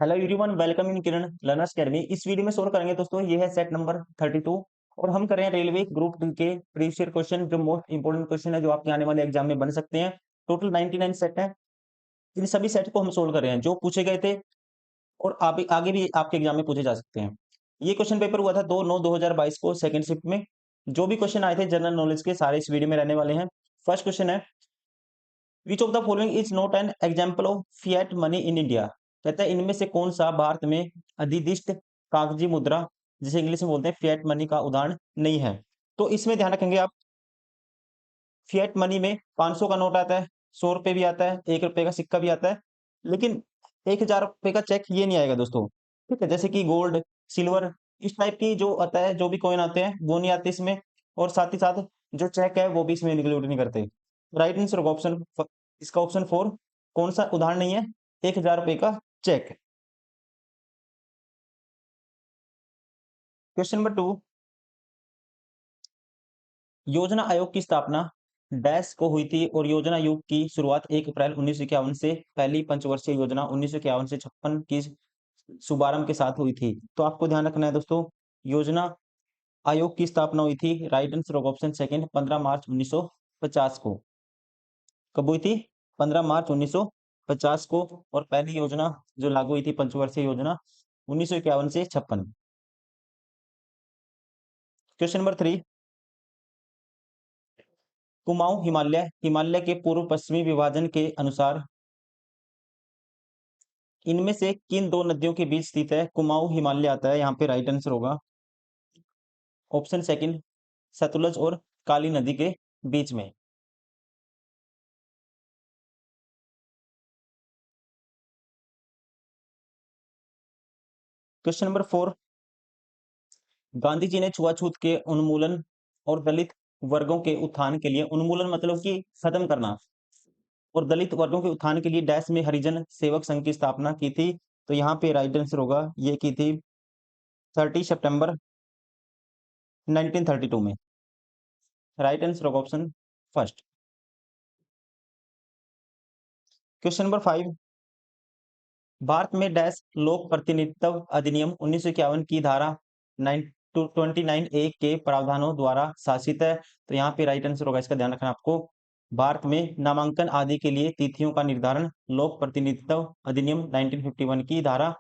Hello everyone, welcome in Kiran learners academy. इस video में solve करेंगे दोस्तों, ये है सेट नंबर 32 और हम कर रहे हैं रेलवे ग्रुप डी के प्रीवियस ईयर क्वेश्चन, जो मोस्ट इंपोर्टेंट क्वेश्चन है जो आपके आने वाले एग्जाम में बन सकते हैं। टोटल 99 सेट है। इन सभी सेट को हम सोल्व कर रहे हैं जो पूछे गए थे और आगे आगे भी आपके एग्जाम में पूछे जा सकते हैं। ये क्वेश्चन पेपर हुआ था 2/9/2022 को सेकंड शिफ्ट में। जो भी क्वेश्चन आए थे जनरल नॉलेज के, सारे इस वीडियो में रहने वाले हैं। फर्स्ट क्वेश्चन है, which of the following is not an example of fiat money in India. कहता है इनमें से कौन सा भारत में अधिदिष्ट कागजी मुद्रा, जिसे इंग्लिश में बोलते हैं फिएट मनी, का उदाहरण नहीं है। तो इसमें ध्यान रखेंगे आप, फिएट मनी में 500 का नोट आता है, 100 रुपए भी आता है, 1 रुपए का सिक्का भी आता है, लेकिन 1000 रुपए का चेक ये नहीं आएगा दोस्तों। ठीक है, जैसे कि गोल्ड, सिल्वर, इस टाइप की जो आता है, जो भी कॉइन आते हैं वो नहीं आते इसमें। और साथ ही साथ जो चेक है वो भी इसमें इंक्लूड नहीं करते। राइट आंसर होगा ऑप्शन, इसका ऑप्शन 4। कौन सा उदाहरण नहीं है? 1000 रुपए का चेक। क्वेश्चन नंबर 2, योजना आयोग की स्थापना डैश को हुई थी और योजना आयोग की शुरुआत 1 अप्रैल 1951 से पहली पंचवर्षीय योजना 1951 से 56 की शुभारंभ के साथ हुई थी। तो आपको ध्यान रखना है दोस्तों, योजना आयोग की स्थापना हुई थी, राइट आंसर होगा ऑप्शन सेकंड, 15 मार्च 1950 को। कब हुई थी? 15 मार्च 1950 को। और पहली योजना जो लागू हुई थी, पंचवर्षीय योजना, 1951 से 56। क्वेश्चन नंबर 3, कुमाऊं हिमालय हिमालय के पूर्व पश्चिमी विभाजन के अनुसार इनमें से किन दो नदियों के बीच स्थित है? कुमाऊं हिमालय आता है यहाँ पे, राइट आंसर होगा ऑप्शन सेकंड, सतलुज और काली नदी के बीच में। क्वेश्चन नंबर 4, गांधी जी ने छुआछूत के उन्मूलन और दलित वर्गों के उत्थान के लिए, उन्मूलन मतलब कि खत्म करना, और दलित वर्गों के उत्थान के लिए डैश में हरिजन सेवक संघ की स्थापना की थी। तो यहाँ पे राइट आंसर होगा, ये की थी 30 सितंबर 1932 में। राइट आंसर होगा option first. Question number 5, Bharat में डैश लोक प्रतिनिधित्व अधिनियम 1951 की धारा 929A के प्रावधानों द्वारा शासित है। तो यहाँ पे राइट आंसर होगा, इसका ध्यान रखना आपको। भारत में नामांकन आदि के लिए तिथियों का निर्धारण लोक प्रतिनिधित्व अधिनियम 1951 की धारा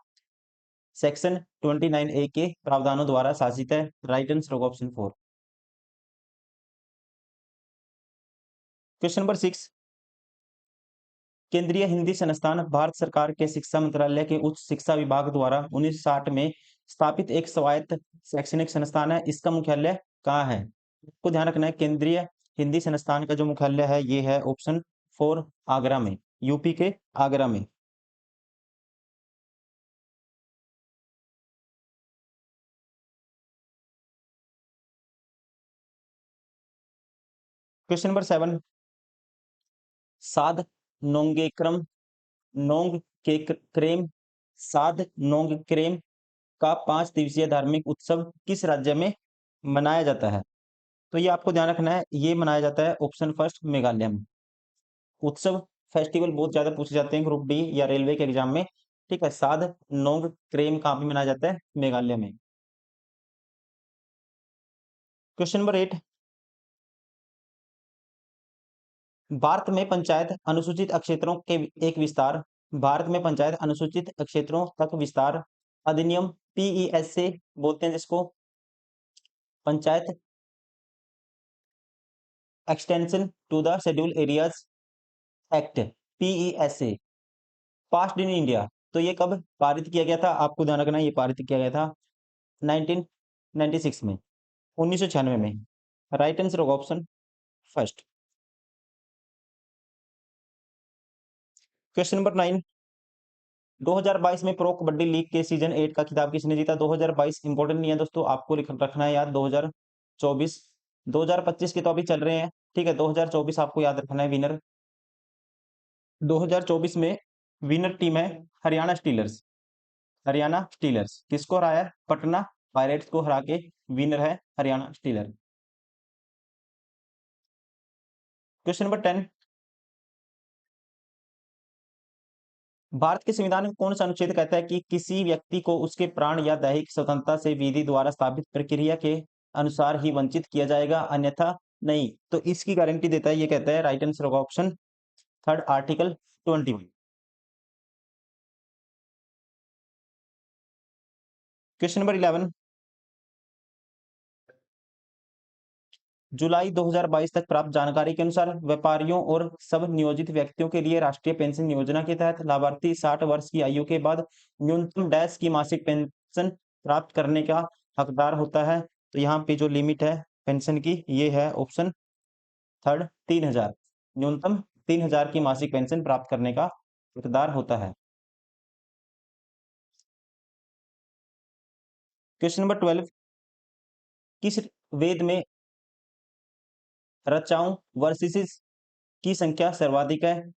सेक्शन 29A के प्रावधानों द्वारा शासित है। राइट आंसर होगा ऑप्शन 4। क्वेश्चन नंबर 6, केंद्रीय हिंदी संस्थान भारत सरकार के शिक्षा मंत्रालय के उच्च शिक्षा विभाग द्वारा 1960 में स्थापित एक स्वायत्त शैक्षणिक संस्थान है। इसका मुख्यालय कहाँ है? आपको ध्यान रखना है, केंद्रीय हिंदी संस्थान का जो मुख्यालय है ये है ऑप्शन 4, आगरा में, यूपी के आगरा में। क्वेश्चन नंबर 7, साध नोंगेक्रम नोंग के क्रेम साध नोंगक्रेम का 5 दिवसीय धार्मिक उत्सव किस राज्य में मनाया जाता है? तो ये आपको ध्यान रखना है, ये मनाया जाता है ऑप्शन फर्स्ट, मेघालय में। उत्सव, फेस्टिवल बहुत ज्यादा पूछे जाते हैं ग्रुप डी या रेलवे के एग्जाम में। ठीक है, साध नोंग क्रेम कहाँ पे मनाया जाता है? मेघालय में। क्वेश्चन नंबर 8, भारत में पंचायत अनुसूचित क्षेत्रों के एक विस्तार, भारत में पंचायत अनुसूचित क्षेत्रों तक विस्तार अधिनियम, पीईएस से बोलते हैं जिसको, panchayat extension to the schedule areas act, PES से, पास्ड इन इंडिया। तो ये कब पारित किया गया था? आपको ध्यान रखना है, ये पारित किया गया था 1996 में, 1996 में। राइट आंसर होगा ऑप्शन फर्स्ट। क्वेश्चन नंबर 9, 2022 में प्रो कबड्डी लीग के सीजन 8 का खिताब किसने जीता? 2022 इंपॉर्टेंट नहीं है दोस्तों, आपको लिख रखना है याद, 2024, 2025 के तो अभी चल रहे हैं। ठीक है, 2024 आपको याद रखना है विनर। 2024 में विनर टीम है हरियाणा स्टीलर्स। हरियाणा स्टीलर्स किसको हराया? पटना पायरेट्स को हरा के विनर है Haryana stealer. Question number 10, Bharat के संविधान में कौन सा अनुच्छेद कहता है कि किसी व्यक्ति को उसके प्राण या दैहिक स्वतंत्रता से विधि द्वारा स्थापित प्रक्रिया के अनुसार ही वंचित किया जाएगा, अन्यथा नहीं। तो इसकी गारंटी देता है, ये कहता है राइट आंसर होगा option third, article 21। Question number 11, जुलाई 2022 तक प्राप्त जानकारी के अनुसार व्यापारियों और सब नियोजित व्यक्तियों के लिए राष्ट्रीय पेंशन योजना के तहत लाभार्थी 60 वर्ष की आयु के बाद न्यूनतम डैश की मासिक पेंशन प्राप्त करने का हकदार होता है। तो यहाँ पे जो लिमिट है पेंशन की, ये है ऑप्शन थर्ड 3000। न्यूनतम 3000 की मासिक पेंशन प्राप्त करने का हकदार होता है। क्वेश्चन नंबर 12, किस वेद में ऋचाओं वर्सेस की संख्या सर्वाधिक है?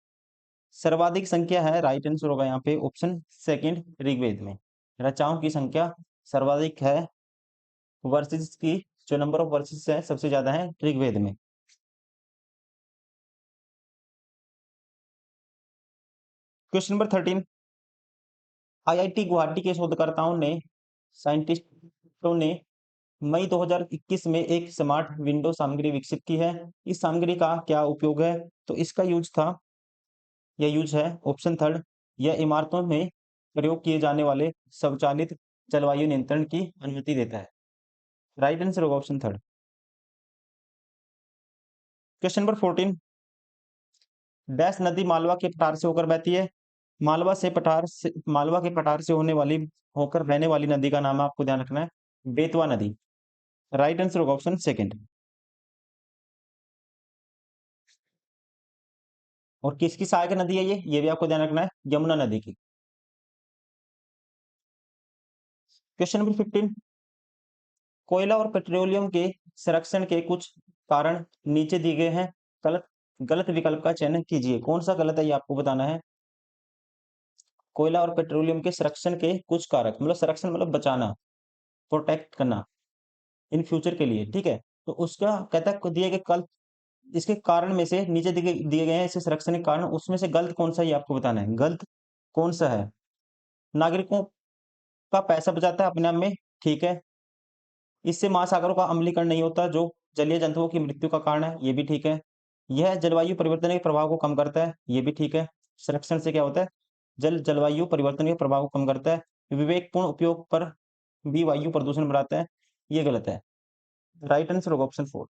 सर्वाधिक संख्या है, राइट आंसर होगा यहाँ पे ऑप्शन सेकंड, ऋग्वेद में रचाओं की संख्या सर्वाधिक है। वर्सेस की जो नंबर ऑफ वर्सेस है सबसे ज्यादा है ऋग्वेद में। क्वेश्चन नंबर 13, आईआईटी गुवाहाटी के शोधकर्ताओं ने साइंटिस्टों ने मई 2021 में एक स्मार्ट विंडो सामग्री विकसित की है। इस सामग्री का क्या उपयोग है? तो इसका यूज था, यह यूज है ऑप्शन थर्ड, यह इमारतों में प्रयोग किए जाने वाले स्वचालित जलवायु नियंत्रण की अनुमति देता है। राइट आंसर होगा option third. Question number 14, dash नदी मालवा के पठार से होकर बहती है? मालवा के पठार से होकर बहने वाली नदी का नाम आपको ध्यान रखना है, बेतवा नदी। राइट आंसर होगा ऑप्शन सेकंड। और किसकी सहायक नदी है ये भी आपको ध्यान रखना है, यमुना नदी की। क्वेश्चन नंबर 15, कोयला और पेट्रोलियम के संरक्षण के कुछ कारण नीचे दिए गए हैं, गलत गलत विकल्प का चयन कीजिए। कौन सा गलत है ये आपको बताना है। कोयला और पेट्रोलियम के संरक्षण के कुछ कारक, मतलब संरक्षण मतलब बचाना, प्रोटेक्ट करना इन फ्यूचर के लिए, ठीक है। तो उसका कहता है दिए गए कल इसके कारण में से नीचे दिए गए हैं इसके संरक्षण के कारण, उसमें से गलत कौन सा ये आपको बताना है, गलत कौन सा है। नागरिकों का पैसा बचाता है अपने आप में, ठीक है। इससे महासागरों का अम्लीकरण नहीं होता जो जलीय जंतुओं की मृत्यु का कारण है, ये भी ठीक है। यह जलवायु परिवर्तन के प्रभाव को कम करता है, ये भी ठीक है। संरक्षण से क्या होता है, जलवायु परिवर्तन के प्रभाव को कम करता है। विवेकपूर्ण उपयोग पर भी वायु प्रदूषण बढ़ाता है, ये गलत है। राइट आंसर होगा option four.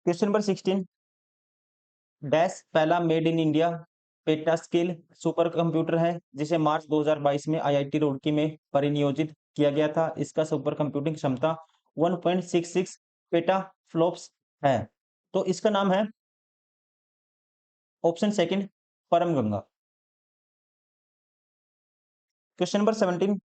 Question number 16, dash पहला made in India peta scale super computer है जिसे मार्च 2022 में आईआईटी रुड़की में परिनियोजित किया गया था। इसका सुपर कंप्यूटिंग क्षमता 1.66 पेटा फ्लॉप्स है। तो इसका नाम है ऑप्शन सेकंड, परम Ganga. Question number 17,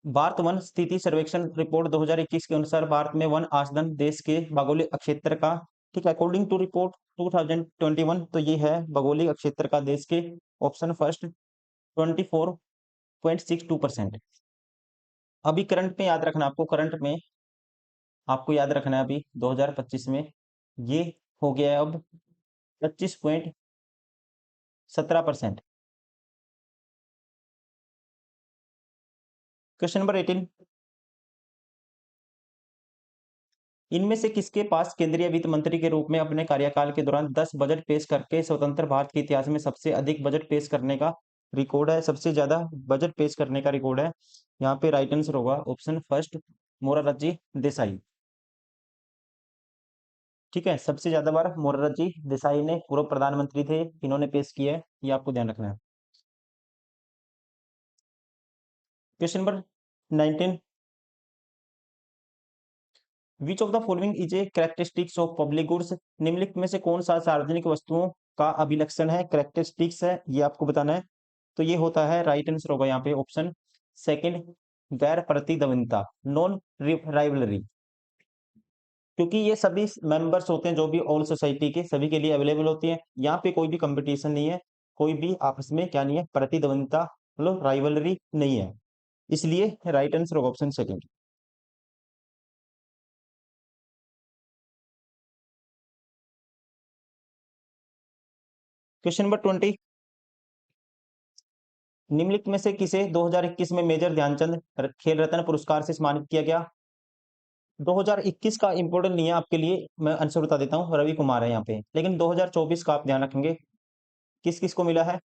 Bharat one स्थिति सर्वेक्षण रिपोर्ट 2021 के अनुसार भारत में वन आसदन देश के भौगोलिक क्षेत्र का, ठीक है, अकॉर्डिंग टू रिपोर्ट 2021, तो ये है भौगोलिक क्षेत्र का देश के ऑप्शन फर्स्ट 24.62%। अभी करंट में याद रखना आपको, करंट में आपको याद रखना है अभी 2025 में ये हो गया है अब 25.17%। क्वेश्चन नंबर 18, इनमें से किसके पास केंद्रीय वित्त मंत्री के रूप में अपने कार्यकाल के दौरान 10 बजट पेश करके स्वतंत्र भारत के इतिहास में सबसे अधिक बजट पेश करने का रिकॉर्ड है, सबसे ज्यादा बजट पेश करने का रिकॉर्ड है। यहाँ पे राइट आंसर होगा ऑप्शन फर्स्ट, मोरारजी देसाई। ठीक है, सबसे ज्यादा बार मोरारजी देसाई ने, पूर्व प्रधानमंत्री थे, इन्होंने पेश किया है, ये आपको ध्यान रखना है। Question number 19, which of the following is a characteristics of public goods, निम्नलिखित में से कौन सा सार्वजनिक वस्तुओं का अभिलक्षण है, कैरेक्टरिस्टिक्स है, ये आपको बताना है। तो ये होता है, राइट आंसर होगा यहाँ पे ऑप्शन सेकंड, गैर प्रतिद्वंदिता, नॉन राइवलरी। क्योंकि ये सभी मेंबर्स होते हैं जो भी ऑल सोसाइटी के, सभी के लिए अवेलेबल होती है, यहाँ पे कोई भी कंपटीशन नहीं है, कोई भी आपस में क्या नहीं है, प्रतिद्वंदिता, मतलब राइवलरी नहीं है, इसलिए राइट आंसर होगा ऑप्शन सेकंड। क्वेश्चन नंबर 20, निम्नलिखित में से किसे 2021 में मेजर ध्यानचंद खेल रत्न पुरस्कार से सम्मानित किया गया? 2021 का इंपॉर्टेंट नहीं है आपके लिए, मैं आंसर बता देता हूँ, रवि कुमार है यहाँ पे, लेकिन 2024 का आप ध्यान रखेंगे। किस किस को मिला है?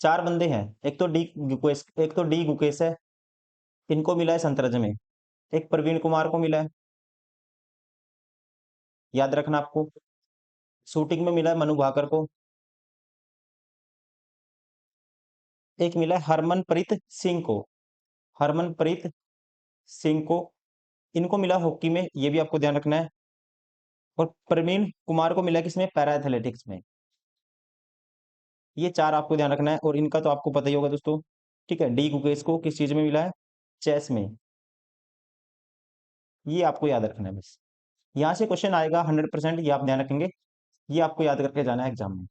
4 बंदे हैं। एक तो डी गुकेश है, इनको मिला है संतरज में। एक प्रवीण कुमार को मिला है, याद रखना आपको। शूटिंग में मिला है मनु भाकर को। एक मिला है हरमनप्रीत सिंह को, हरमनप्रीत सिंह को। इनको मिला हॉकी में, ये भी आपको ध्यान रखना है। और प्रवीण कुमार को मिला किसमें? पैरा एथलेटिक्स में। ये 4 आपको ध्यान रखना है, और इनका तो आपको पता ही होगा दोस्तों। ठीक है, डी गुकेश को किस चीज में मिला है? चेस में। ये आपको याद रखना है बस। यहाँ से क्वेश्चन आएगा 100%, ये आप ध्यान रखेंगे। ये आपको याद करके जाना है एग्जाम में।